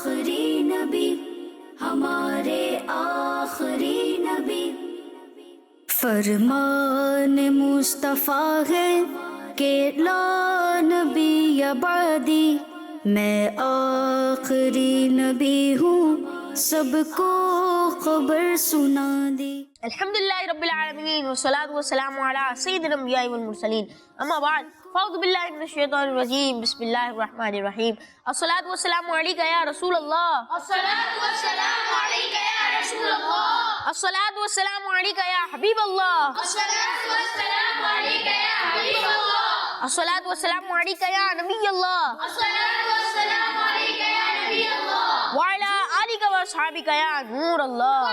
آخری نبی ہمارے آخری نبی، فرمان مصطفیٰ ہے کہ لا نبی بعدی، میں آخری نبی ہوں سب کو خبر سنا دی۔ الحمدللہ رب العالمین والصلاة والسلام علی سید الانبیاء والمرسلین، اما بعد فاعوذ باللہ من الشیطان الرجیم، بسم اللہ الرحمن الرحیم۔ الصلاة والسلام علیکہ یا رسول اللہ، الصلاة والسلام علیک یا رسول اللہ، الصلاة والسلام علیکہ یا حبیب اللہ، الصلاة والسلام علیک یا حبیب اللہ، الصلاة والسلام علیکہ یا نبی اللہ، الصلاة والسلام علیک یا نبی اللہ، وعلی آلک واصحابک یا نور اللہ۔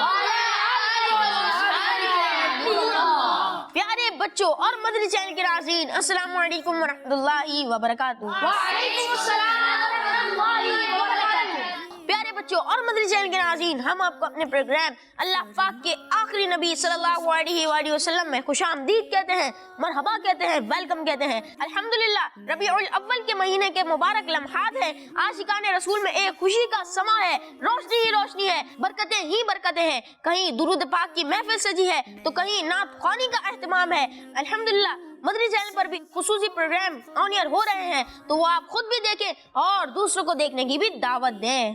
پیارے بچوں اور مدنی چینل کے ناظرین، السلام علیکم ورحمۃ اللہ وبرکاتہ۔ وعلیکم السلام ورحمۃ اللہ وبرکاتہ۔ پیارے بچوں اور مدنی چینل کے ناظرین، ہم آپ کو اپنے پروگرام اللہ پاک کے آخری نبی صلی اللہ علیہ وآلہ وسلم میں خوش آمدید کہتے ہیں، مرحبا کہتے ہیں، ویلکم کہتے ہیں۔ الحمدللہ ربیع الاول کے مہینے کے مبارک لمحات ہیں، عاشقان رسول میں ایک خوشی کا سما ہے، روشنی ہی روشنی ہے، برکتیں ہی برکتیں ہیں، کہیں درود پاک کی محفل سجی ہے تو کہیں نعت خوانی کا اہتمام ہے۔ الحمدللہ مدنی چینل پر بھی خصوصی پروگرام آن ایئر ہو رہے ہیں، تو وہ آپ خود بھی دیکھیں اور دوسروں کو دیکھنے کی بھی دعوت دیں۔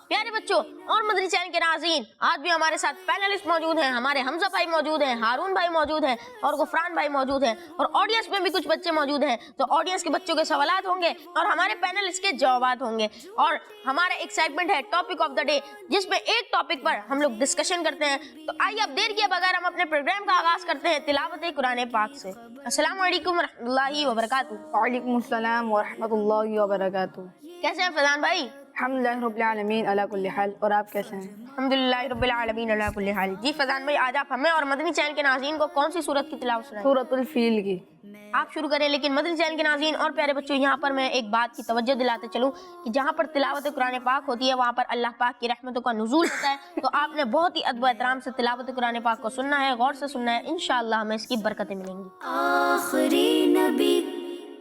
پیارے بچوں اور مدنی چینل کے ناظرین، آج بھی ہمارے ساتھ پینلسٹ موجود ہیں، ہمارے حمزہ بھائی موجود ہیں، ہارون بھائی موجود ہیں اور غفران بھائی موجود ہیں، اور آڈینس میں بھی کچھ بچے موجود ہیں، تو آڈینس کے بچوں کے سوالات ہوں گے اور ہمارے پینلسٹ کے جوابات ہوں گے، اور ہمارا ایک سیگمنٹ ہے ٹاپک آف دا ڈے، جس میں ایک ٹاپک پر ہم لوگ ڈسکشن کرتے ہیں۔ تو آئیے اب دیر کیے بغیر ہم اپنے پروگرام کا آغاز کرتے ہیں تلاوت قرآن پاک سے۔ السلام علیکم ورحمۃ اللہ وبرکاتہ۔ وعلیکم السلام ورحمۃ اللہ وبرکاتہ۔ کیسے ہیں فیضان بھائی؟ الحمدللہ رب العالمین علی کل حال، اور آپ کیسے ہیں؟ الحمدللہ رب العالمین علی کل حال۔ جی فیضان بھائی، آج آپ ہمیں اور مدنی چینل کے ناظرین کو کون سی سورت کی تلاوت سنائیں؟ سورۃ الفیل کی۔ آپ شروع کریں، لیکن مدنی چینل کے ناظرین اور پیارے بچوں، یہاں پر میں ایک بات کی توجہ دلاتے چلوں کہ جہاں پر تلاوت قرآن پاک ہوتی ہے وہاں پر اللہ پاک کی رحمتوں کا نزول ہوتا ہے، تو آپ نے بہت ہی ادب و احترام سے تلاوت قرآن پاک کو سننا ہے، غور سے سننا ہے، انشاءاللہ ہمیں اس کی برکتیں ملیں گی۔ آخری نبی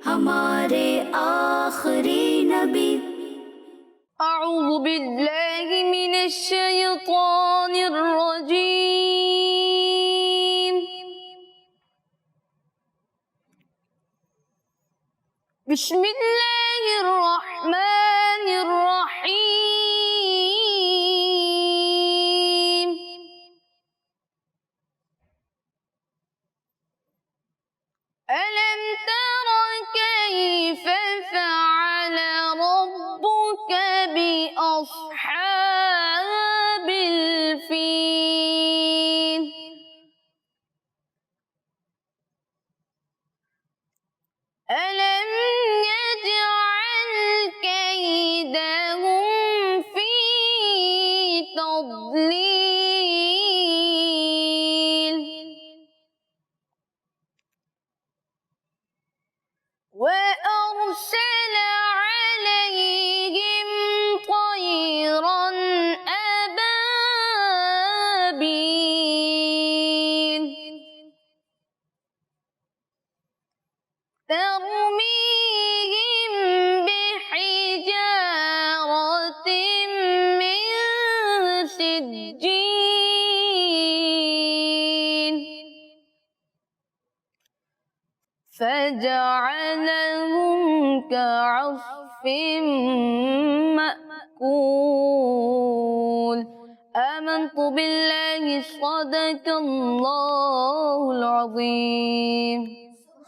ہمارے آخری نبی، اعوذ باللہ من الشیطان الرجیم، بسم اللہ الرحمن الرحیم، ألم تر كيف فعل ربك بأصحاب الفيل، ألم يجعل كيدهم في تضليل، وأرسل عليهم طيرا أبابيل ترميهم بحجارة من سجيل فجعلهم كعصف مأكول۔ آمنت بالله صدق الله العظيم۔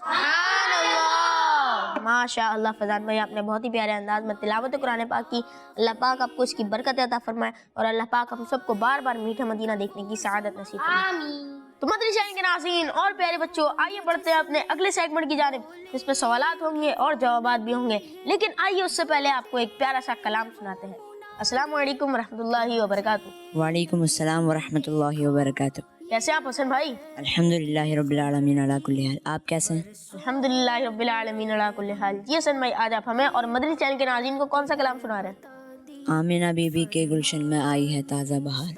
سبحان اللہ، ماشاء اللہ فیضان بھائی، آپ نے بہت ہی پیارے انداز میں تلاوت قرآن پاک کی۔ اللہ پاک آپ کو اس کی برکت عطا فرمائے اور اللہ پاک ہم سب کو بار بار میٹھا مدینہ دیکھنے کی سعادت نصیب فرمائے۔ تو مدنی چینل کے ناظرین اور پیارے بچوں، آئیے بڑھتے ہیں اپنے اگلے سیگمنٹ کی جانب، جس پہ سوالات ہوں گے اور جوابات بھی ہوں گے، لیکن آئیے اس سے پہلے آپ کو ایک پیارا سا کلام سناتے ہیں۔ السلام علیکم ورحمۃ اللہ وبرکاتہ۔ وعلیکم السلام ورحمۃ اللہ وبرکاتہ۔ کیسے آپ حسن بھائی؟ الحمدللہ رب العالمین علی کل حال، آپ کیسے ہیں؟ الحمدللہ رب العالمین علی کل حال۔ جی حسن بھائی، آج آپ ہمیں اور مدنی چینل کے ناظرین کو کون سا کلام سنا رہے ہیں؟ آمینہ بی بی کے گلشن میں آئی ہے تازہ بہار۔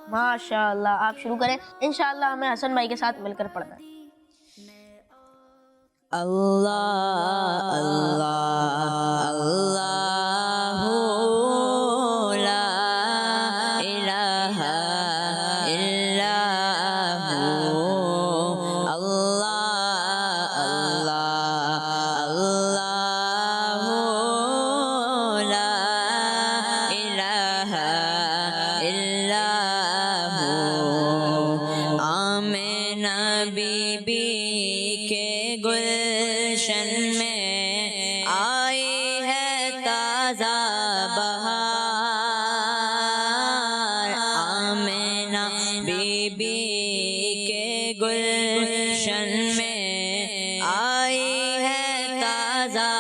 ماشاء اللہ، آپ شروع کریں، انشاءاللہ ہمیں حسن بھائی کے ساتھ مل کر پڑھنا ہے۔ اللہ اللہ اللہ تازہ بہار، آمنہ بی بی کے گلشن میں آئی ہے تازہ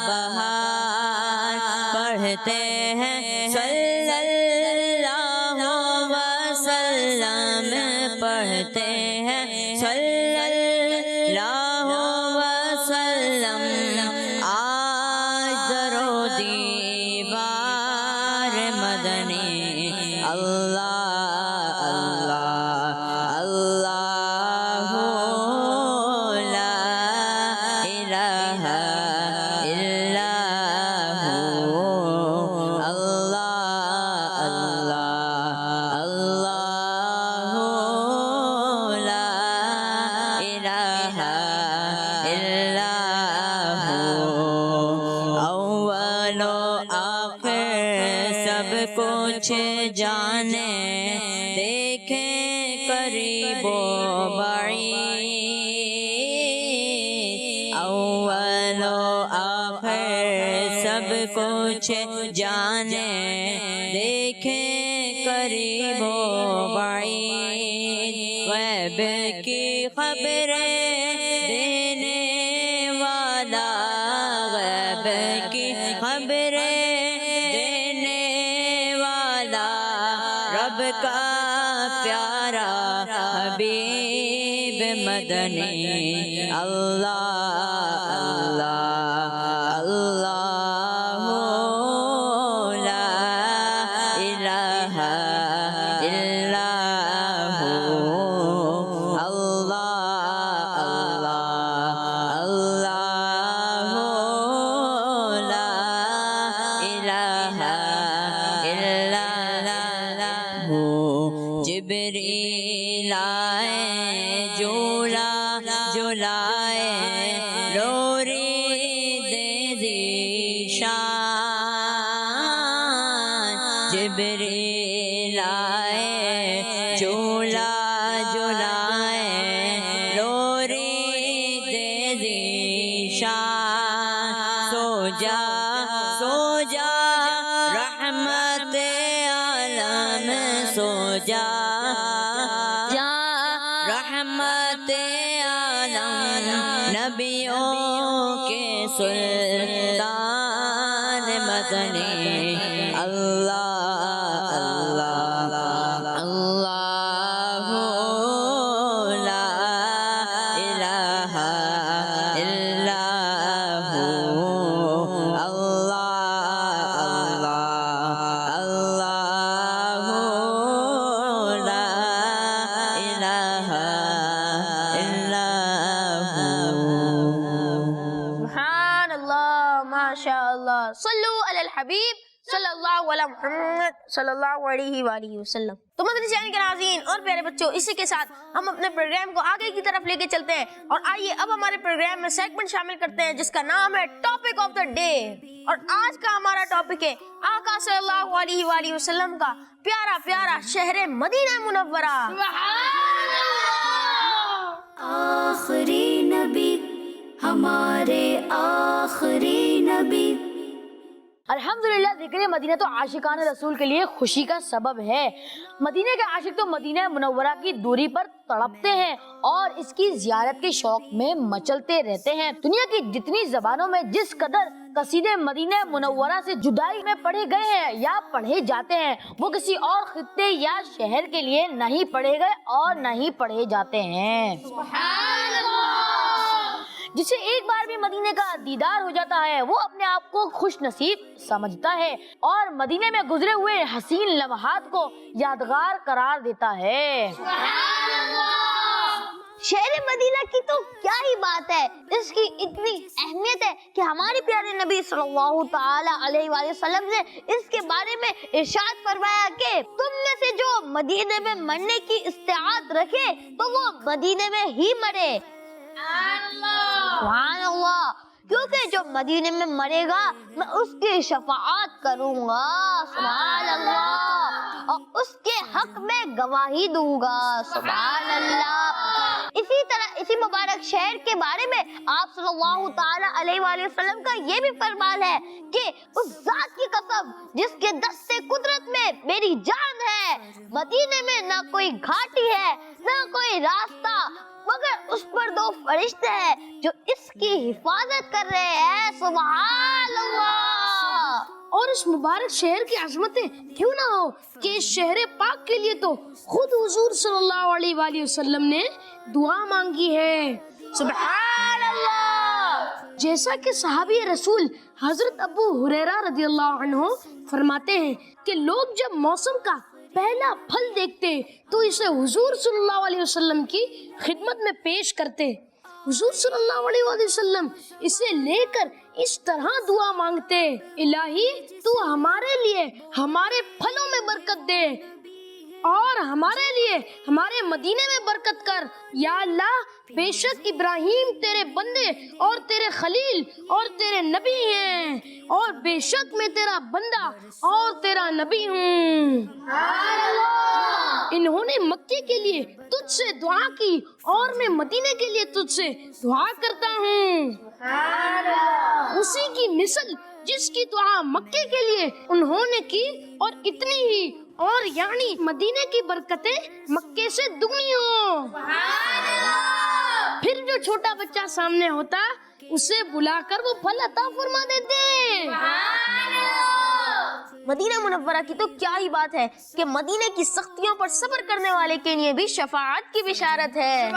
بہار، پڑھتے ہیں صلی اللہ وسلم، پڑھتے ہیں صلی اللہ وسلم، آج در و دیوار مدنی، اللہ اللہ اللہ لا الہ الا ہو، اللہ اللہ اللہ لا الہ الا ہو، اول و آخر سب کچھ جانے، دیکھیں قریب و بعید، اول و آخر سب کچھ جانے، دیکھیں قریب و بعید، غیب کی خبریں دینے والا، غیب کی خبریں دینے والا، رب کا پیارا حبیب مدنی، اللہ اللہ اللہ لا الہ الا ہو، اللہ اللہ اللہ لا الہ الا ہو، جبریل آئے جولا جلائے، لوری دے ذیشان، جبریل آئے جولا جلائے، لوری دے ذیشان، سو جا رحمت عالم، سو جا رحمت عالم، نبیوں کے سلطان مدنی، اللہ اللہ اللہ لا الہ الا ہو، اللہ اللہ اللہ لا الہ الا ہو۔ سبحان اللہ، ماشاء اللہ، صلو علی الحبیب صلی اللہ علی محمد صلی اللہ علیہ وآلہ وسلم۔ تو مدنی چینل کے ناظرین اور پیارے بچوں، اسی کے ساتھ ہم اپنے پروگرام کو آگے کی طرف لے کے چلتے ہیں، اور آئیے اب ہمارے پروگرام میں سیگمنٹ شامل کرتے ہیں جس کا نام ہے ٹاپک آف دا ڈے، اور آج کا ہمارا ٹاپک ہے آقا صلی اللہ علیہ وآلہ وسلم کا پیارا پیارا شہر مدینہ منورہ۔ آخری نبی ہمارے آخری نبی، الحمدللہ ذکر مدینہ تو عاشقان رسول کے لیے خوشی کا سبب ہے۔ مدینہ کے عاشق تو مدینہ منورہ کی دوری پر تڑپتے ہیں اور اس کی زیارت کے شوق میں مچلتے رہتے ہیں۔ دنیا کی جتنی زبانوں میں جس قدر قصیدے مدینہ منورہ سے جدائی میں پڑھے گئے ہیں یا پڑھے جاتے ہیں، وہ کسی اور خطے یا شہر کے لیے نہیں پڑھے گئے اور نہیں پڑھے جاتے ہیں۔ جسے ایک بار بھی مدینے کا دیدار ہو جاتا ہے وہ اپنے آپ کو خوش نصیب سمجھتا ہے اور مدینے میں گزرے ہوئے حسین لمحات کو یادگار قرار دیتا ہے۔ شہر مدینہ کی تو کیا ہی بات ہے، اس کی اتنی اہمیت ہے کہ ہمارے پیارے نبی صلی اللہ تعالی علیہ وآلہ وسلم نے اس کے بارے میں ارشاد فرمایا کہ تم میں سے جو مدینے میں مرنے کی استعداد رکھے تو وہ مدینے میں ہی مرے۔ سبحان اللہ، کیونکہ جو مدینے میں مرے گا میں اس کی شفاعت کروں گا، سبحان اللہ، اور اس کے حق میں گواہی دوں گا، سبحان اللہ۔ اسی طرح اسی مبارک شہر کے بارے میں آپ صلی اللہ تعالی علیہ وآلہ وسلم کا یہ بھی فرمان ہے کہ اس ذات کی قسم جس کے دستے قدرت میں میری جان ہے، مدینے میں نہ کوئی گھاٹی ہے نہ کوئی راستہ مگر اس پر 2 فرشتے ہیں جو اس کی حفاظت کر رہے ہیں۔ سبحان اللہ۔ اور اس مبارک شہر کی عظمتیں کیوں نہ ہو کہ اس شہر پاک کے لیے تو خود حضور صلی اللہ علیہ وآلہ وسلم نے دعا مانگی ہے۔ سبحان اللہ۔ جیسا کہ صحابی رسول حضرت ابو ہریرہ رضی اللہ عنہ فرماتے ہیں کہ لوگ جب موسم کا پہلا پھل دیکھتے تو اسے حضور صلی اللہ علیہ وسلم کی خدمت میں پیش کرتے۔ حضور صلی اللہ علیہ وآلہ وسلم اسے لے کر اس طرح دعا مانگتے، الہی تو ہمارے لیے ہمارے پھلوں میں برکت دے اور ہمارے لیے ہمارے مدینے میں برکت کر، یا اللہ بے شک ابراہیم تیرے بندے اور تیرے خلیل اور تیرے نبی ہیں، اور بے شک میں تیرا بندہ اور تیرا نبی ہوں۔ انہوں نے مکے کے لیے تجھ سے دعا کی اور میں مدینے کے لیے تجھ سے دعا کرتا ہوں۔ اسی کی مثل جس کی دعا مکے کے لیے انہوں نے کی اور اتنی ہی، اور یعنی مدینے کی برکتیں مکے سے دگنی ہوں۔ پھر جو چھوٹا بچہ سامنے ہوتا اسے بلا کر وہ پھل عطا فرما دیتے۔ مدینہ منورہ کی تو کیا ہی بات ہے کہ مدینے کی سختیوں پر صبر کرنے والے کے لیے بھی شفاعت کی بشارت ہے۔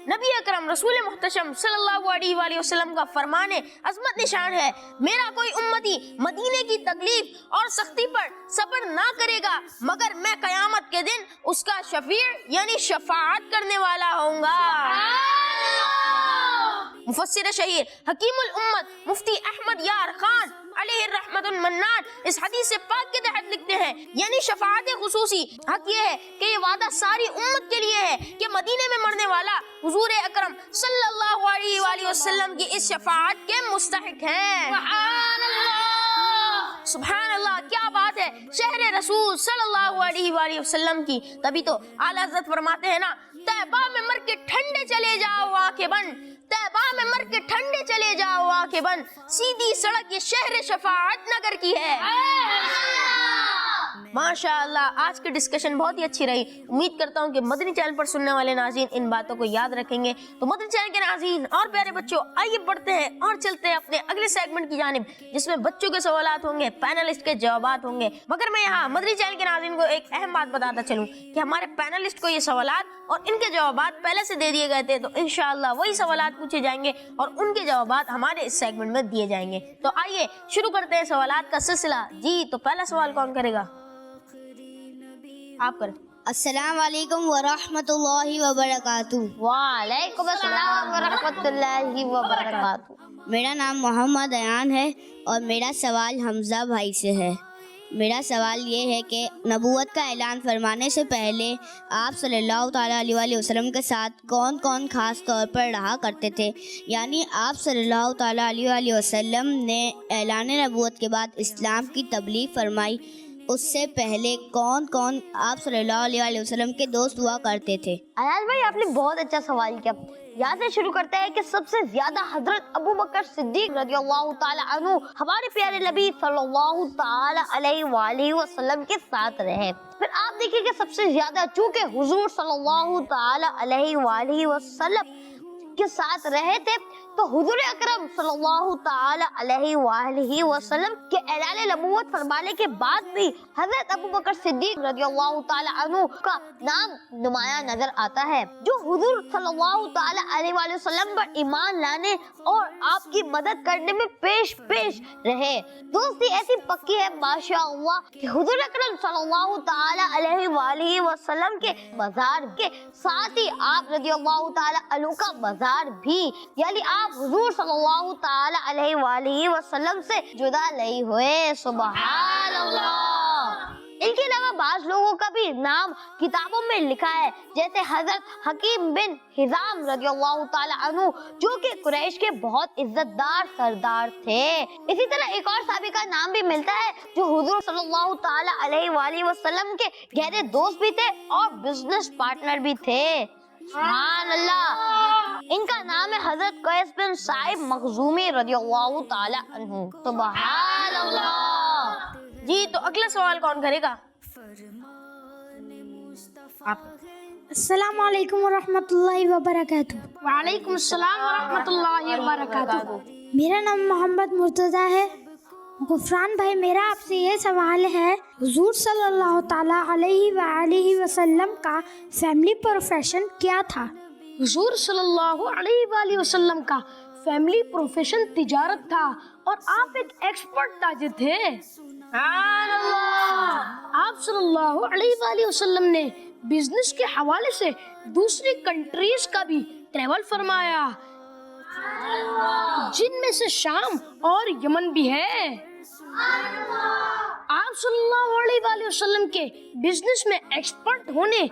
نبی اکرم رسول محتشم صلی اللہ علیہ وآلہ وسلم کا فرمان عظمت نشان ہے، میرا کوئی امتی مدینے کی تکلیف اور سختی پر صبر نہ کرے گا مگر میں قیامت کے دن اس کا شفیع یعنی شفاعت کرنے والا ہوں گا۔ مفسر شہیر حکیم الامت مفتی احمد یار خان علیہ الرحمت المنان اس حدیث پاک کے تحت لکھتے ہیں، یعنی شفاعت خصوصی حق یہ ہے کہ یہ وعدہ ساری امت کے لیے ہے کہ مدینے میں مرنے والا حضور اکرم صلی اللہ علیہ وآلہ وسلم کی اس شفاعت کے مستحق ہیں۔ سبحان اللہ، کیا بات ہے شہر رسول صلی اللہ علیہ وآلہ وسلم کی۔ تبھی تو اعلیٰ حضرت فرماتے ہیں نا، طیبہ میں مر کے ٹھنڈے چلے جاؤ آنکھیں بند، طیبہ میں مر کے ٹھنڈے چلے جاؤ آنکھیں بند، سیدھی سڑک یہ شہر شفاعت نگر کی ہے۔ ماشاءاللہ، آج کی ڈسکشن بہت ہی اچھی رہی۔ امید کرتا ہوں کہ مدنی چینل پر سننے والے ناظرین ان باتوں کو یاد رکھیں گے۔ تو مدنی چینل کے ناظرین اور پیارے بچوں، آئیے بڑھتے ہیں اور چلتے ہیں اپنے اگلے سیگمنٹ کی جانب، جس میں بچوں کے سوالات ہوں گے، پینلسٹ کے جوابات ہوں گے۔ مگر میں یہاں مدنی چینل کے ناظرین کو ایک اہم بات بتاتا چلوں کہ ہمارے پینلسٹ کو یہ سوالات اور ان کے جوابات پہلے سے دے دیے گئے تھے، تو انشاءاللہ وہی سوالات پوچھے جائیں گے اور ان کے جوابات ہمارے اس سیگمنٹ میں دیے جائیں گے۔ تو آئیے شروع کرتے ہیں سوالات کا سلسلہ۔ جی، تو پہلا سوال کون کرے گا؟ آپ کریں۔ السلام علیکم ورحمۃ اللہ وبرکاتہ۔ وعلیکم السلام ورحمۃ اللہ وبرکاتہ۔ میرا نام محمد ایان ہے اور میرا سوال حمزہ بھائی سے ہے۔ میرا سوال یہ ہے کہ نبوت کا اعلان فرمانے سے پہلے آپ صلی اللہ تعالیٰ علیہ وآلہ وسلم کے ساتھ کون کون خاص طور پر رہا کرتے تھے؟ یعنی آپ صلی اللہ تعالیٰ علیہ وآلہ وسلم نے اعلان نبوت کے بعد اسلام کی تبلیغ فرمائی، اس سے پہلے کون کون آپ صلی اللہ علیہ وآلہ وسلم کے دوست ہوا کرتے تھے؟ ایاز بھائی، آپ نے بہت اچھا سوال کیا۔ یہاں سے شروع کرتے ہیں کہ سب سے زیادہ حضرت ابو بکر صدیق رضی اللہ تعالی عنہ ہمارے پیارے نبی صلی اللہ تعالی علیہ وآلہ وسلم کے ساتھ رہے۔ پھر آپ دیکھیں کہ سب سے زیادہ چونکہ حضور صلی اللہ تعالی علیہ وآلہ وسلم کے ساتھ رہے تھے، تو حضور اکرم صلی اللہ تعالی علیہ وآلہ وسلم کے اعلان نبوت فرمانے کے بعد بھی حضرت ابو بکر صدیق رضی اللہ تعالی عنہ کا نام نمایاں نظر آتا ہے، جو حضور صلی اللہ تعالی علیہ وآلہ وسلم پر ایمان لانے اور آپ کی مدد کرنے میں پیش رہے۔ دوستی ایسی پکی ہے ماشاءاللہ کہ حضور اکرم صلی اللہ تعالی علیہ وآلہ وسلم کے مزار کے ساتھ ہی آپ رضی اللہ تعالی عنہ کا مزار بھی، یعنی آپ حضور صلی اللہ تعالی علیہ وآلہ وسلم سے جدا نہیں ہوئے۔ سبحان اللہ۔ ان کے علاوہ بعض لوگوں کا بھی نام کتابوں میں لکھا ہے، جیسے حضرت حکیم بن حزام رضی اللہ تعالی عنہ، جو کہ قریش کے بہت عزت دار سردار تھے۔ اسی طرح ایک اور صحابی کا نام بھی ملتا ہے جو حضور صلی اللہ تعالی علیہ وآلہ وسلم کے گہرے دوست بھی تھے اور بزنس پارٹنر بھی تھے۔ سبحان اللہ، ان کا نام ہے حضرت قیس بن صائب مخزومی رضی اللہ تعالی عنہ۔ سبحان اللہ۔ جی تو اگلا سوال کون کرے گا؟ السلام علیکم ورحمۃ اللہ وبرکاتہ۔ وعلیکم السلام ورحمۃ اللہ وبرکاتہ۔ میرا نام محمد مرتضیٰ ہے۔ غفران بھائی، میرا آپ سے یہ سوال ہے، حضور صلی اللہ تعالیٰ علیہ وآلہ وسلم کا فیملی پروفیشن کیا تھا؟ حضور صلی اللہ علیہ وآلہ وسلم کا فیملی پروفیشن تجارت تھا اور آپ ایک ایکسپرٹ تاجر تھے۔ سبحان اللہ۔ آپ صلی اللہ علیہ وآلہ وسلم نے بزنس کے حوالے سے دوسری کنٹریز کا بھی ٹریول فرمایا، جن میں سے شام اور یمن بھی ہے۔ آپ صلی اللہ علیہ وآلہ وسلم کے بزنس میں ایکسپرٹ ہونے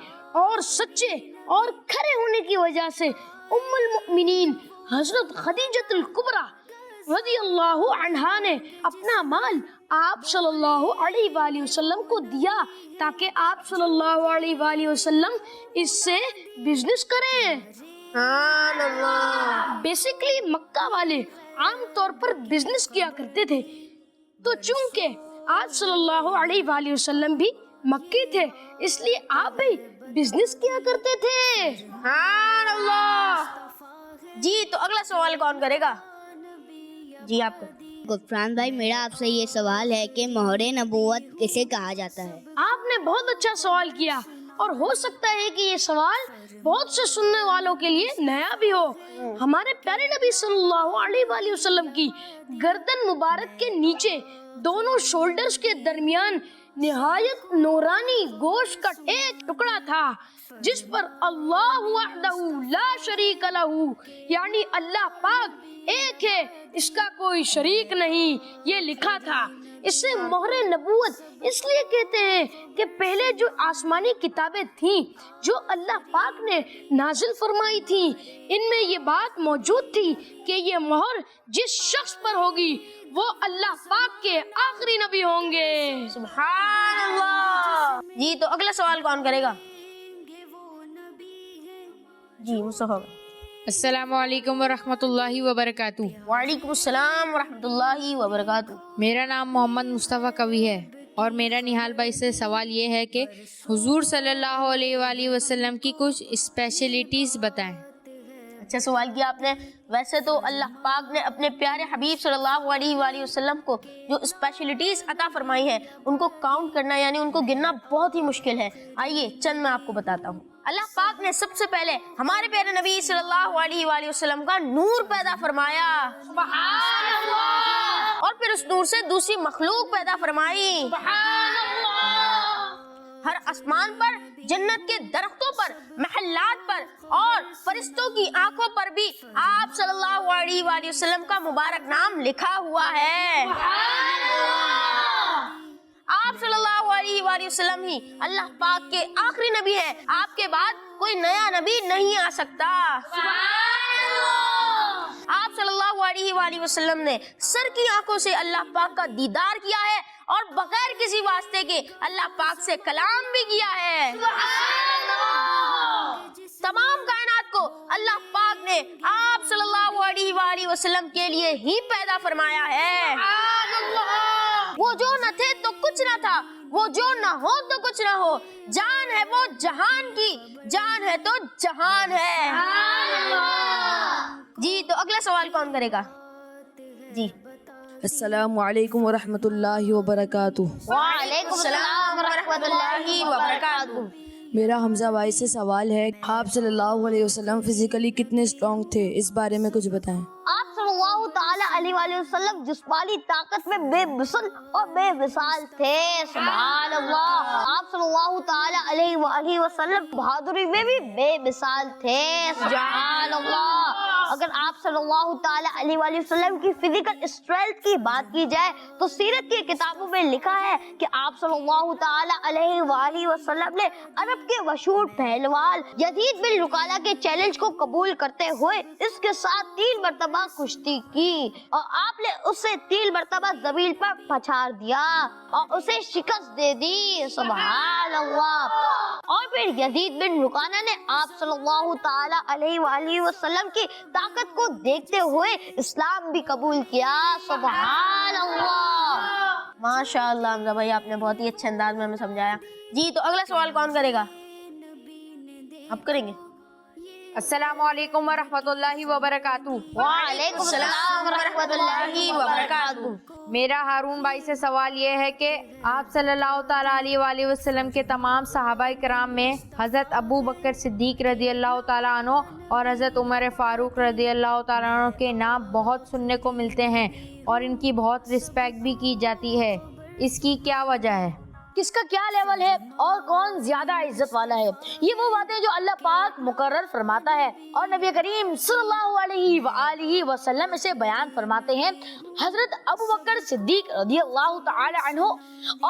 اور سچے اور کھرے ہونے کی وجہ سے ام المؤمنین حضرت خدیجۃ الکبریٰ رضی اللہ عنہا نے اپنا مال آپ صلی اللہ علیہ وآلہ وسلم کو دیا تاکہ آپ صلی اللہ علیہ وآلہ وسلم اس سے بزنس کریں۔ بیسیکلی مکہ والے عام طور پر بزنس کیا کرتے تھے، تو چونکہ آپ صلی اللہ علیہ وآلہ وسلم بھی مکی تھے، اس لیے آپ بھی بزنس کیا کرتے تھے۔ سبحان اللہ۔ جی تو اگلا سوال کون کرے گا؟ جی آپ کو۔ غفران بھائی، میرا آپ سے یہ سوال ہے کہ مہر نبوت کسے کہا جاتا ہے؟ آپ نے بہت اچھا سوال کیا، اور ہو سکتا ہے کہ یہ سوال بہت سے سننے والوں کے لیے نیا بھی ہو۔ ہمارے پیارے نبی صلی اللہ علیہ وآلہ وسلم کی گردن مبارک کے نیچے دونوں شولڈرز کے درمیان نہایت نورانی گوشت کا ایک ٹکڑا تھا، جس پر اللہ وحدہ لا شریک لہ، یعنی اللہ پاک ایک ہے، اس کا کوئی شریک نہیں، یہ لکھا تھا۔ اسے مہر نبوت اس لیے کہتے ہیں کہ پہلے جو آسمانی کتابیں تھیں جو اللہ پاک نے نازل فرمائی تھیں، ان میں یہ بات موجود تھی کہ یہ مہر جس شخص پر ہوگی وہ اللہ پاک کے آخری نبی ہوں گے۔ سبحان اللہ۔ جی تو اگلا سوال کون کرے گا؟ جی مصطفیٰ۔ السلام علیکم ورحمۃ اللہ وبرکاتہ۔ وعلیکم السلام ورحمۃ اللہ وبرکاتہ۔ میرا نام محمد مصطفیٰ کوی ہے، اور میرا نہال بھائی سے سوال یہ ہے کہ حضور صلی اللہ علیہ وآلہ وسلم کی کچھ اسپیشلٹیز بتائیں۔ اچھا سوال کیا آپ نے۔ ویسے تو اللہ پاک نے اپنے پیارے حبیب صلی اللہ علیہ وآلہ وسلم کو جو اسپیشلٹیز عطا فرمائی ہیں ان کو کاؤنٹ کرنا یعنی ان کو گننا بہت ہی مشکل ہے۔ آئیے چند میں آپ کو بتاتا ہوں۔ اللہ پاک نے سب سے پہلے ہمارے پیارے نبی صلی اللہ علیہ وآلہ وسلم کا نور پیدا فرمایا، سبحان اللہ، اور پھر اس نور سے دوسری مخلوق پیدا فرمائی، سبحان اللہ۔ ہر آسمان پر، جنت کے درختوں پر، محلات پر اور فرشتوں کی آنکھوں پر بھی آپ صلی اللہ علیہ وآلہ وسلم کا مبارک نام لکھا ہوا ہے، سبحان اللہ۔ آپ صلی اللہ علیہ وآلہ وسلم ہی اللہ پاک کے آخری نبی ہیں، آپ کے بعد کوئی نیا نبی نہیں آ سکتا، سبحان اللہ۔ آپ صلی اللہ علیہ وآلہ وسلم نے سر کی آنکھوں سے اللہ پاک کا دیدار کیا ہے اور بغیر کسی واسطے کے اللہ پاک سے کلام بھی کیا ہے، سبحان اللہ۔ تمام کائنات کو اللہ پاک نے آپ صلی اللہ علیہ وآلہ وسلم کے لیے ہی پیدا فرمایا ہے، سبحان اللہ۔ وہ جو نہ تھے تو کچھ نہ تھا، وہ جو نہ ہو تو کچھ نہ ہو، جان ہے وہ جہان کی، جان ہے تو جہان ہے، سبحان اللہ۔ جی تو اگلا سوال کون کرے گا؟ جی السلام علیکم ورحمۃ اللہ وبرکاتہ۔ وعلیکم السلام ورحمۃ اللہ وبرکاتہ۔ میرا حمزہ بھائی سے سوال ہے، آپ صلی اللہ علیہ وسلم فزیکلی کتنے اسٹرانگ تھے، اس بارے میں کچھ بتائیں۔ آپ صلی اللہ تعالی علیہ وآلہ وسلم جسمانی طاقت میں بے مثل اور بے مثال تھے، سبحان اللہ۔ آپ صلی اللہ تعالی علیہ وآلہ وسلم بہادری میں بھی بے مثال تھے، سبحان اللہ۔ اگر آپ صلی اللہ تعالی علیہ وآلہ وسلم کی فزیکل اسٹرینتھ کی بات کی جائے تو سیرت کی کتابوں میں لکھا ہے کہ آپ صلی اللہ تعالی علیہ وآلہ وسلم نے عرب کے مشہور پہلوان یزید بن رکالہ کے چیلنج کو قبول کرتے ہوئے اس کے ساتھ 3 مرتبہ کشتی کی اور آپ نے اسے 3 مرتبہ زمین پر پچھاڑ دیا اور اسے شکست دے دی. سبحان اللہ. اور پھر یزید بن رکانہ نے آپ صلی اللہ تعالی علیہ وآلہ وسلم کی طاقت کو دیکھتے ہوئے اسلام بھی قبول کیا. سبحان اللہ. ماشاء اللہ حمزہ بھائی آپ نے بہت ہی اچھے انداز میں ہمیں سمجھایا. جی تو اگلا سوال کون کرے گا؟ آپ کریں گے. السلام علیکم ورحمۃ اللہ وبرکاتہ. وعلیکم السلام ورحمۃ اللہ وبرکاتہ. میرا ہارون بھائی سے سوال یہ ہے کہ آپ صلی اللہ تعالیٰ علیہ وآلہ وسلم کے تمام صحابہ کرام میں حضرت ابو بکر صدیق رضی اللہ تعالیٰ عنہ اور حضرت عمر فاروق رضی اللہ تعالیٰ عنہ کے نام بہت سننے کو ملتے ہیں اور ان کی بہت رسپیکٹ بھی کی جاتی ہے. اس کی کیا وجہ ہے؟ کس کا کیا لیول ہے اور کون زیادہ عزت والا ہے، یہ وہ باتیں جو اللہ پاک مقرر فرماتا ہے اور نبی کریم صلی اللہ علیہ وآلہ وسلم اسے بیان فرماتے ہیں. حضرت ابو بکر صدیق رضی اللہ تعالی عنہ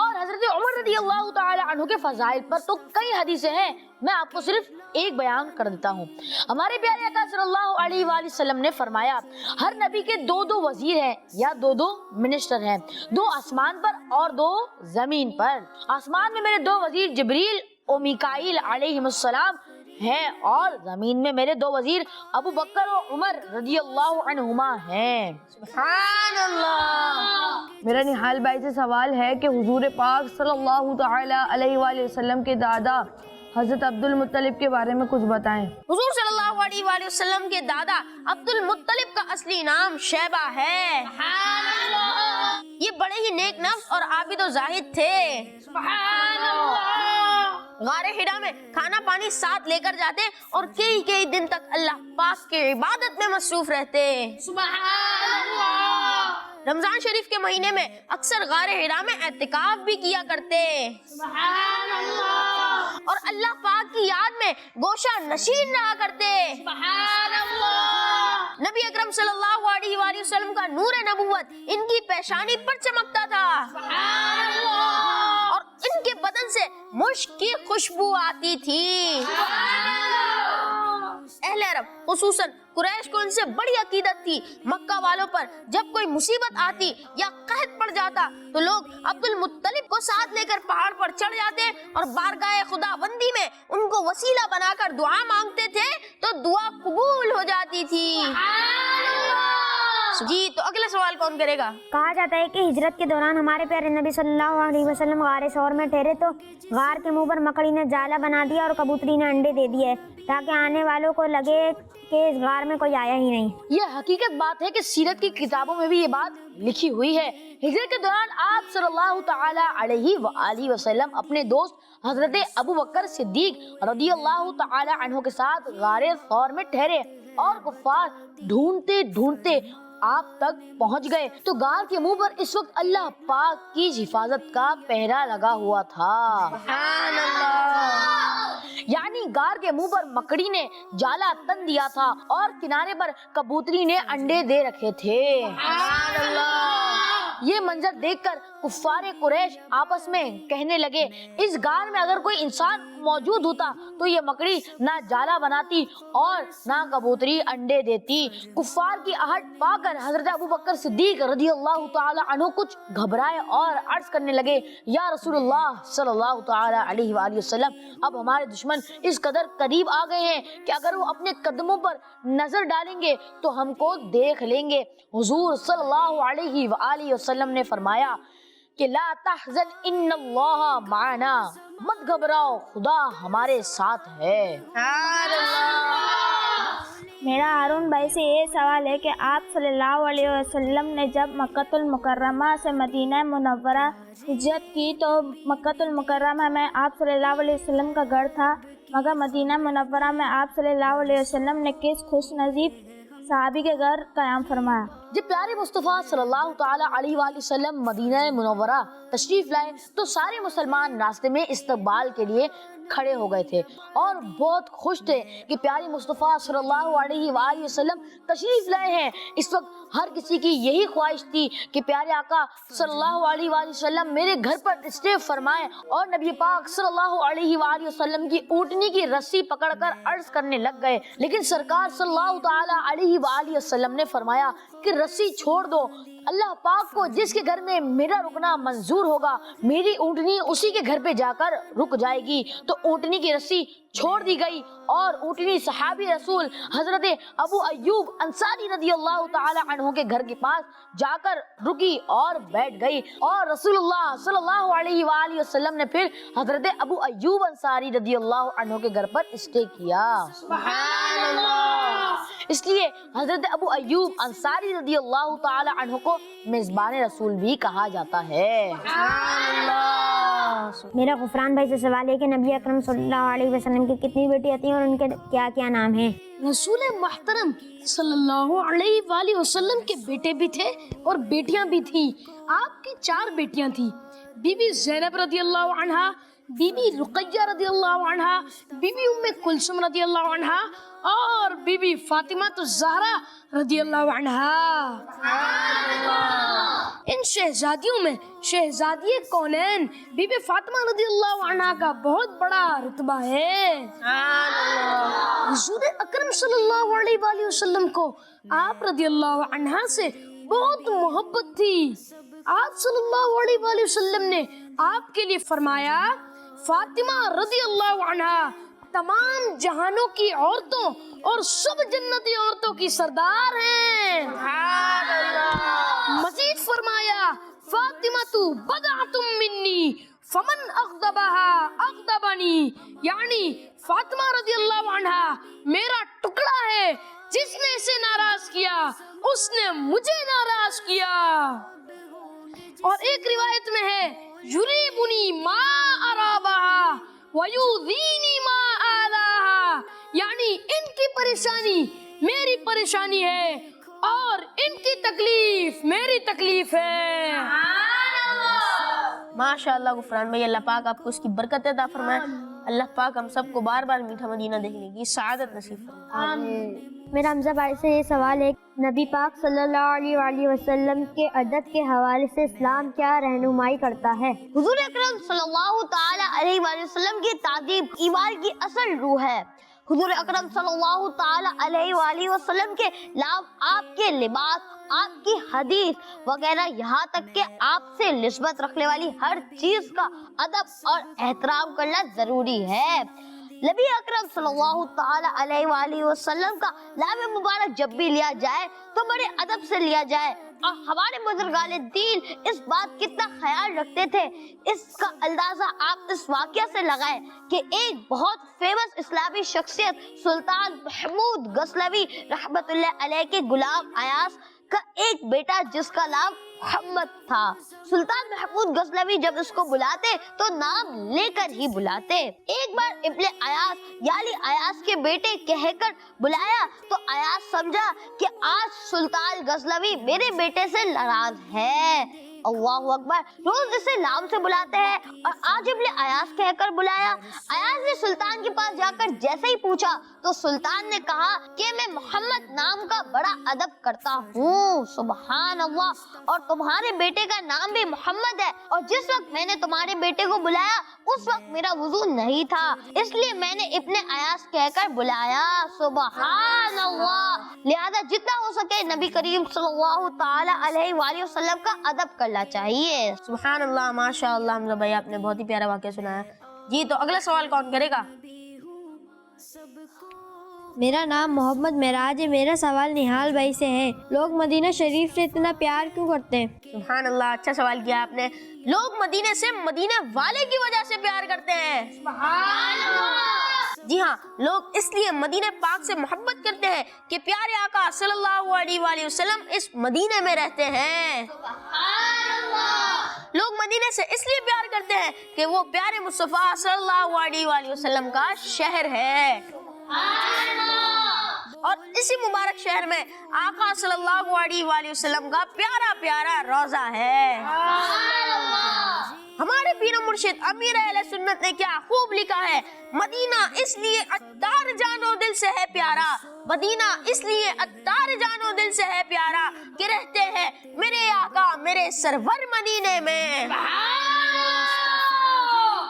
اور حضرت عمر رضی اللہ تعالی عنہ کے فضائل پر تو کئی حدیثیں ہیں، میں آپ کو صرف ایک بیان کر دیتا ہوں. ہمارے پیارے آقا صلی اللہ علیہ وآلہ وسلم نے فرمایا ہر نبی کے 2 وزیر ہیں یا 2 منسٹر ہیں، 2 آسمان پر اور 2 زمین پر. آسمان میں میرے 2 وزیر جبریل و میکائیل علیہ السلام ہیں اور زمین میں میرے 2 وزیر ابو بکر و عمر رضی اللہ عنہما ہیں. سبحان اللہ. میرا نہال بھائی سے سوال ہے کہ حضور پاک صلی اللہ تعالی علیہ وآلہ وسلم کے دادا حضرت عبد المطلب کے بارے میں کچھ بتائیں. حضور صلی اللہ علیہ وآلہ وسلم کے دادا عبد المطلب کا اصلی نام شیبہ ہے. یہ بڑے ہی نیک نفس اور عابد و زاہد تھے. غار حرا میں کھانا پانی ساتھ لے کر جاتے اور کئی دن تک اللہ پاک کی عبادت میں مصروف رہتے. رمضان شریف کے مہینے میں اکثر غار حرا میں اعتکاف بھی کیا کرتے اور اللہ پاک کی یاد میں گوشہ نشین رہا کرتے. نبی اکرم صلی اللہ علیہ وآلہ وسلم کا نور نبوت ان کی پیشانی پر چمکتا تھا اور ان کے بدن سے مشک کی خوشبو آتی تھی. اہل عرب خصوصاً قریش کو ان سے بڑی عقیدت تھی. مکہ والوں پر جب کوئی مصیبت آتی یا قحط پڑ جاتا تو لوگ عبد المطلب کو ساتھ لے کر پہاڑ پر چڑھ جاتے اور بارگاہ خدا بندی میں ان کو وسیلہ بنا کر دعا مانگتے تھے تو دعا قبول ہو جاتی تھی. جی تو اگلا سوال کون کرے گا؟ کہا جاتا ہے کہ ہجرت کے دوران ہمارے پیارے نبی صلی اللہ علیہ وسلم غار ثور میں ٹھہرے تو غار کے منہ پر مکڑی نے جالا بنا دیا اور کبوتری نے انڈے دے دیے تاکہ آنے والوں کو لگے کہ اس غار میں کوئی آیا ہی نہیں. یہ حقیقت بات ہے کہ سیرت کی کتابوں میں بھی یہ بات لکھی ہوئی ہے. ہجرت کے دوران آپ صلی اللہ تعالی علیہ وآلہ وسلم اپنے دوست حضرت ابو بکر صدیق رضی اللہ تعالی عنہ کے ساتھ غار ثور میں ٹھہرے اور کفار ڈھونڈتے ڈھونڈتے آپ تک پہنچ گئے تو غار کے منہ پر اس وقت اللہ پاک کی حفاظت کا پہرا لگا ہوا تھا. سبحان اللہ. یعنی غار کے منہ پر مکڑی نے جالا تن دیا تھا اور کنارے پر کبوتری نے انڈے دے رکھے تھے. سبحان اللہ. یہ منظر دیکھ کر کفار قریش آپس میں کہنے لگے اس غار میں اگر کوئی انسان موجود ہوتا تو یہ مکڑی نہ جالا بناتی اور نہ کبوتری انڈے دیتی. کفار کی آہٹ پا کر حضرت ابو بکر صدیق رضی اللہ تعالی عنہ کچھ گھبرائے اور عرض کرنے لگے یا رسول اللہ صلی اللہ تعالی علیہ وآلہ وسلم اب ہمارے دشمن اس قدر قریب آ گئے ہیں کہ اگر وہ اپنے قدموں پر نظر ڈالیں گے تو ہم کو دیکھ لیں گے. حضور صلی اللہ علیہ وآلہ وسلم نے فرمایا کہ لا تحزن ان اللہ معنا، مت گھبراؤ خدا ہمارے ساتھ ہے. میرا ہارون بھائی سے یہ سوال ہے کہ آپ صلی اللہ علیہ وسلم نے جب مکہ المکرمہ سے مدینہ منورہ ہجرت کی تو مکہ المکرمہ میں آپ صلی اللہ علیہ وسلم کا گھر تھا، مگر مدینہ منورہ میں آپ صلی اللہ علیہ وسلم نے کس خوش نصیب صحابی کے گھر قیام فرمایا؟ جب پیارے مصطفیٰ صلی اللہ تعالی علیہ وآلہ وسلم مدینہ منورہ تشریف لائے تو سارے مسلمان راستے میں استقبال کے لیے کھڑے ہو گئے تھے اور بہت خوش تھے کہ پیارے مصطفیٰ صلی اللہ علیہ وآلہ وسلم تشریف لائے ہیں۔ اس وقت ہر کسی کی یہی خواہش تھی کہ پیارے آقا صلی اللہ علیہ وآلہ وسلم میرے گھر پر اسٹے فرمائیں، اور نبی پاک صلی اللہ علیہ وآلہ وسلم کی اونٹنی کی رسی پکڑ کر عرض کرنے لگ گئے، لیکن سرکار صلی اللہ تعالی علیہ وآلہ وسلم نے فرمایا کہ رسی چھوڑ دو، اللہ پاک کو جس کے گھر میں میرا رکنا منظور ہوگا میری اونٹنی اسی کے گھر پہ جا کر رک جائے گی۔ تو اونٹنی کی رسی چھوڑ دی گئی اور اونٹنی صحابی رسول حضرت ابو ایوب انصاری رضی اللہ تعالی عنہ کے گھر کے پاس جا کر رکی اور بیٹھ گئی، اور رسول اللہ صلی اللہ علیہ وآلہ وسلم نے پھر حضرت ابو ایوب انصاری رضی اللہ عنہ کے گھر پر اسٹے کیا۔ سبحان اللہ۔ اس لیے حضرت ابو ایوب انصاری رضی اللہ تعالی عنہ کو میزبان رسول بھی کہا جاتا ہے۔ میرا غفران بھائی سے سوال ہے کہ نبی اکرم صلی اللہ علیہ وسلم کی کتنی بیٹیاں تھیں اور ان کے کیا کیا نام ہیں؟ رسول محترم صلی اللہ علیہ وآلہ وسلم کے بیٹے بھی تھے اور بیٹیاں بھی تھیں۔ آپ کی 4 بیٹیاں تھیں، بی بی زینب رضی اللہ عنہا، بی بی رقیہ رضی اللہ عنہا، بی بی ام کلثوم رضی اللہ عنہا اور بی بی فاطمہ الزہرا رضی اللہ عنہا۔ ان شہزادیوں میں شہزادی کونین بی بی فاطمہ رضی اللہ عنہا کا بہت بڑا رتبہ ہے۔ حضور اکرم صلی اللہ علیہ وآلہ وسلم کو آپ رضی اللہ عنہا سے بہت محبت تھی۔ آپ صلی اللہ علیہ وآلہ وسلم نے آپ کے لیے فرمایا فاطمہ رضی اللہ عنہا تمام جہانوں کی عورتوں اور سب جنتی عورتوں کی سردار ہیں۔ مزید فرمایا فاطمہ تو بضعۃ منی فمن اغضبها اغضبنی، یعنی فاطمہ رضی اللہ عنہا میرا ٹکڑا ہے، جس نے اسے ناراض کیا اس نے مجھے ناراض کیا۔ اور ایک روایت میں ہے یریبنی ما ارابہا ویؤذینی ما آلاہا، یعنی ان کی پریشانی میری پریشانی ہے اور ان کی تکلیف میری تکلیف ہے۔ ماشاء اللہ غفران بھائی، اللہ پاک آپ کو اس کی برکت عطا فرمائے، اللہ پاک ہم سب کو بار بار میٹھا مدینہ دیکھنے کی سعادت نصیب فرمائے۔ میرا حمزہ بھائی سے یہ سوال ہے، نبی پاک صلی اللہ علیہ وآلہ وسلم کے ادب کے حوالے سے اسلام کیا رہنمائی کرتا ہے؟ حضور اکرم صلی اللہ تعالی علیہ وآلہ وسلم کی تعظیم ایمان کی اصل روح ہے۔ حضور اکرم صلی اللہ تعالی علیہ وآلہ وسلم کے نام، آپ کے لباس، آپ کی حدیث وغیرہ، یہاں تک کہ آپ سے نسبت رکھنے والی ہر چیز کا ادب اور احترام کرنا ضروری ہے۔ نبی اکرم صلی اللہ تعالی علیہ وآلہ وسلم کا نام مبارک جب بھی لیا جائے تو بڑے ادب سے لیا جائے، اور ہمارے بزرگان دین اس بات کتنا خیال رکھتے تھے، اس کا اندازہ آپ اس واقعہ سے لگائیں کہ ایک بہت فیمس اسلامی شخصیت سلطان محمود غزنوی رحمت اللہ علیہ کے غلام ایاز کا ایک بیٹا جس کا نام محمد تھا، سلطان محمود غزنوی جب اس کو بلاتے تو نام لے کر ہی بلاتے۔ ایک بار ابن ایاز یعنی ایاز کے بیٹے کہہ کر بلایا تو ایاز سمجھا کہ آج سلطان غزنوی میرے بیٹے سے ناراض ہے۔ اللہ اکبر، روز اسے نام سے بلاتے ہیں اور آج ابن ایاز کہہ کر بلایا۔ ایاز نے سلطان کے پاس جا کر جیسے ہی پوچھا تو سلطان نے کہا کہ میں محمد نام کا بڑا ادب کرتا ہوں۔ سبحان اللہ، اور تمہارے بیٹے کا نام بھی محمد ہے، اور جس وقت میں نے تمہارے بیٹے کو بلایا اس وقت میرا وضو نہیں تھا، اس لیے میں نے ابن ایاز کہہ کر بلایا۔ سبحان اللہ، لہذا جتنا ہو سکے نبی کریم صلی اللہ تعالی علیہ وآلہ وسلم کا ادب کرنا چاہیے۔ سبحان اللہ، ماشاء اللہ حمزہ بھائی، آپ نے بہت ہی پیارا واقعہ سنایا۔ جی تو اگلا سوال کون کرے گا؟ میرا نام محمد معراج ہے، میرا سوال نہال بھائی سے ہے، لوگ مدینہ شریف سے اتنا پیار کیوں کرتے ہیں؟ سبحان اللہ، اچھا سوال کیا آپ نے۔ لوگ مدینے سے مدینے والے کی وجہ سے پیار کرتے ہیں۔ سبحان اللہ۔ جی ہاں، لوگ اس لیے مدینہ پاک سے محبت کرتے ہیں کہ پیارے آقا صلی اللہ علیہ وآلہ وسلم اس مدینے میں رہتے ہیں۔ سبحان اللہ۔ لوگ مدینے سے اس لیے پیار کرتے ہیں کہ وہ پیارے مصطفیٰ صلی اللہ علیہ وآلہ وسلم کا شہر ہے۔ اور اسی مبارک شہر میں آقا صلی اللہ علیہ وآلہ وسلم کا پیارا پیارا روضہ ہے۔ ہمارے پیر و مرشد امیر اہل سنت نے کیا خوب لکھا ہے، مدینہ اس لیے عطار جان و دل سے ہے پیارا، مدینہ اس لیے عطار جان و دل سے ہے پیارا کہ رہتے ہیں میرے آقا میرے سرور مدینے میں۔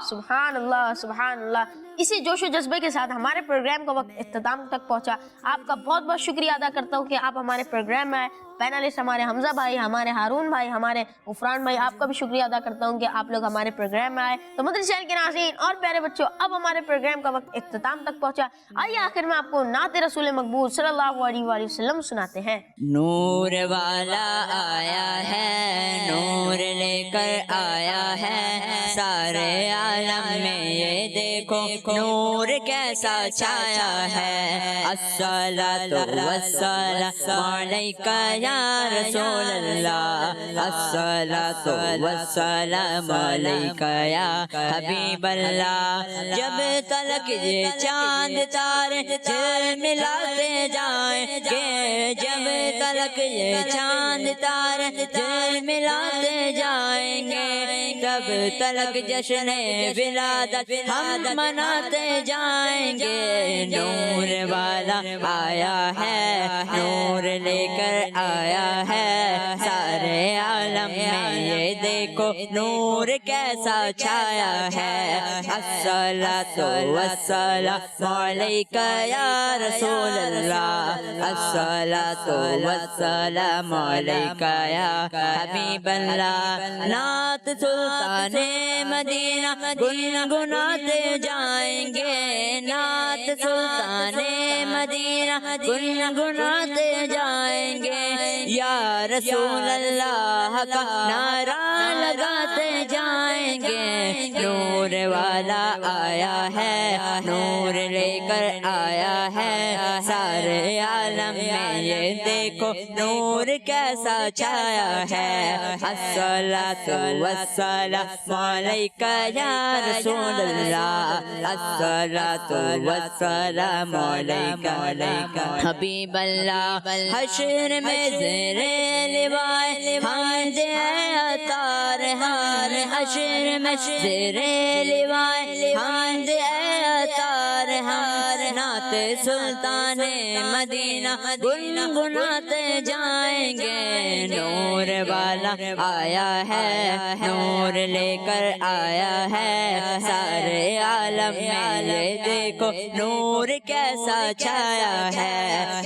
سبحان اللہ سبحان اللہ۔ اسی جوش و جذبے کے ساتھ ہمارے پروگرام کا وقت اختتام تک پہنچا۔ آپ کا بہت بہت شکریہ ادا کرتا ہوں کہ آپ ہمارے پروگرام میں آئے۔ پینلسٹ ہمارے حمزہ بھائی، ہمارے ہارون بھائی، ہمارے غفران بھائی، آپ کا بھی شکریہ ادا کرتا ہوں کہ آپ لوگ ہمارے پروگرام میں آئے۔ تو مدنی چینل کے ناظرین اور پیارے بچوں، اب ہمارے پروگرام کا وقت اختتام تک پہنچا۔ آئیے آخر میں آپ کو نعت رسول مقبول صلی اللہ علیہ وآلہ وسلم سناتے ہیں۔ نور والا آیا ہے، نور لے کر آیا ہے، سارے عالم میں یہ دیکھو نور کیسا چھایا ہے۔ الصلاۃ والسلام علیکہ یا رسول اللہ، الصلاۃ والسلام علیکہ یا حبیب اللہ۔ جب تلک یہ چاند تارے دل ملاتے جائیں گے، جب تلک یہ چاند تارے دل ملاتے جائیں گے، تب تلک جشن ولادت ہم مناتے جائیں گے۔ نور والا آیا ہے، نور لے کر آیا ہے، سارے عالم میں یہ دیکھو نور کیسا چھایا ہے۔ الصلاۃ والسلام علیکہ یا رسول اللہ، الصلاۃ والسلام علیکہ یا حبیب اللہ۔ نعت سلطان مدینہ گنگناتے جائیں گے، نعت سلطان مدینہ گنگناتے جائیں گے، یا رسول اللہ کا نعرہ لگاتے جائیں گے۔ نور والا آیا ہے، نور لے کر آیا ہے، سارے عالم میں یہ دیکھو نور کیسا چھایا ہے۔ الصلاۃ والسلام علیکہ یا رسول اللہ، الصلاۃ والسلام علیکہ حبیب اللہ۔ حشر میں زیر لوائے حمد عطار ہار، حشر میں زیر لوائے حمد عطار ہار، نعت سلطان مدینہ گنگناتے جائیں گے۔ نور والا آیا ہے، نور لے کر آیا ہے، سارے عالم میں یہ دیکھو نور کیسا چھایا ہے۔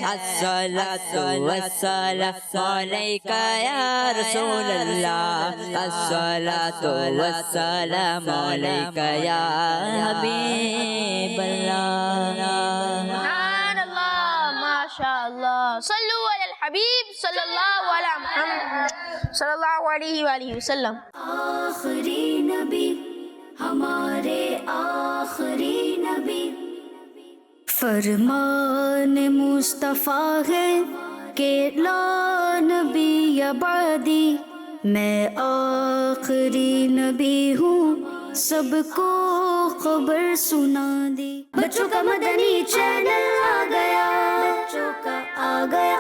الصلاۃ والسلام علیکہ یا رسول اللہ، الصلاۃ والسلام علیکہ یا حبیب اللہ۔ سبحان اللہ، ماشاء اللہ، صلو علی الحبیب صلی اللہ علیہ محمد صلی اللہ علیہ وآلہ وسلم۔ آخری نبی ہمارے آخری نبی، فرمان مصطفیٰ ہے کہ لا نبی بعدی، میں آخری نبی ہوں سب کو خبر سنا دی۔ بچوں کا مدنی چینل آ گیا، بچوں کا آ گیا